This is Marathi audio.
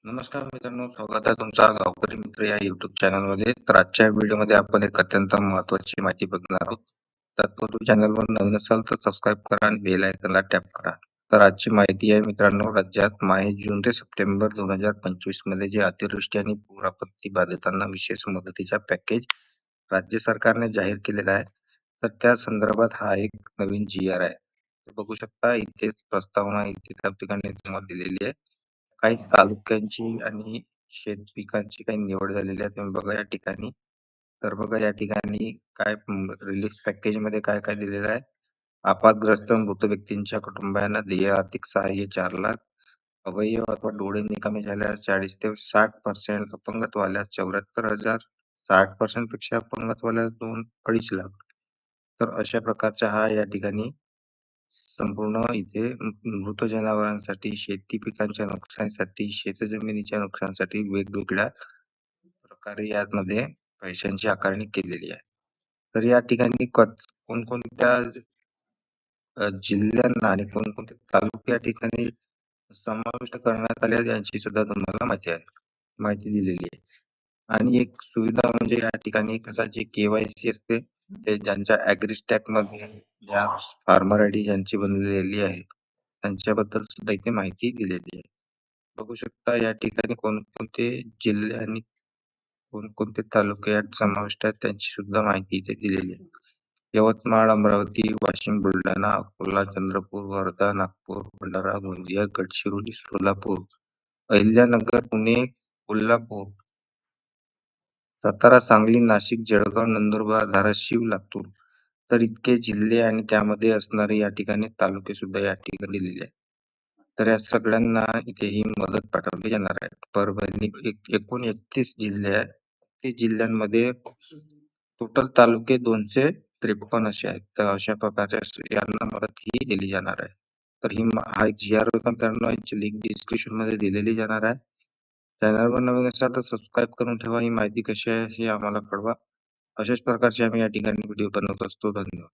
नमस्कार मित्रांनो, स्वागत आहे तुमचा गावकरी मित्र या YouTube चॅनलमध्ये. तर आजच्या व्हिडिओमध्ये आपण एक अत्यंत महत्त्वाची माहिती बघणार आहोत. तत्पूर्वी चॅनलवर नवीन असाल तर सबस्क्राईब करा आणि बेल आयकॉनला टॅप करा. तर आजची माहिती आहे मित्रांनो, राज्यात माहे जून ते सप्टेंबर 2025 मध्ये जे अतिवृष्टी आणि पूर आपत्ती बाधितांना विशेष मदतीचा पॅकेज राज्य सरकारने जाहीर केलेला आहे. तर त्या संदर्भात हा एक नवीन GR आहे. तर बघू शकता इथेच प्रस्तावना इथे त्या ठिकाणी तुम्हाला दिलेली आहे. काही तालुक्यांची आणि शेत पिकांची काही निवड झालेली आहे. तुम्ही बघा या ठिकाणी. तर बघा या ठिकाणी काय रिलीफ पॅकेज मध्ये काय काय दिलेलं आहे. आपदग्रस्त मृत व्यक्तींच्या कुटुंबांना देय आर्थिक सहाय्य 4 लाख, अवयव अथवा डोळे निकामी झाल्यास 40 ते 60%, अपंगत्वाल्यास 74,000, 60% पेक्षा अपंगत्वाल्यास 2-2.5 लाख. तर अशा प्रकारचा हा या ठिकाणी संपूर्ण इथे मृत जनावरांसाठी, शेती पिकांच्या नुकसानीसाठी, शेतजमिनीच्या नुकसानीसाठी वेगवेगळ्या प्रकारे यामध्ये पैशांची आकारणी केलेली आहे. तर या ठिकाणी कोणकोणत्या जिल्ह्यांना आणि कोणकोणते तालुके या ठिकाणी समाविष्ट करण्यात आले यांची सुद्धा तुम्हाला माहिती दिलेली आहे. आणि एक सुविधा म्हणजे या ठिकाणी कसं जे KYC असते, ते ज्यांच्या ॲग्रीस्टॅक मध्ये ज्या फार्मर आयडी ज्यांची बनलेली आहे, त्यांच्याबद्दल सुद्धा इथे माहिती दिलेली आहे. बघू शकता या ठिकाणी कोणकोणते जिल्हे आणि कोणकोणते तालुके यात समाविष्ट आहेत त्यांची सुद्धा माहिती इथे दिलेली आहे. यवतमाळ, अमरावती, वाशिम, बुलढाणा, अकोला, चंद्रपूर, वर्धा, नागपूर, भंडारा, गोंदिया, गडचिरोली, सोलापूर, अहिल्यानगर, पुणे, कोल्हापूर, सातारा, सांगली, नाशिक, जळगाव, नंदुरबार, धाराशिव, लातूर. तर इतके जिल्हे आणि त्यामध्ये असणारे या ठिकाणी तालुके सुद्धा या ठिकाणी दिलेले आहेत. तर या सगळ्यांना इथे ही मदत पाठवली जाणार आहे. परभणी एकूण 31 जिल्हे आहेत. ते जिल्ह्यांमध्ये टोटल तालुके 253 असे आहेत. तर अशा प्रकारे यांना मदत ही दिली जाणार आहे. तर हा एक GR होता मित्रांनो, याची लिंक डिस्क्रिप्शन मध्ये दिलेली जाणार आहे. चॅनलवर नवीन असाल तर सबस्क्राईब करून ठेवा. ही माहिती कशी आहे हे आम्हाला कळवा. अशाच प्रकारचे आम्ही या ठिकाणी व्हिडिओ बनवत असतो. धन्यवाद.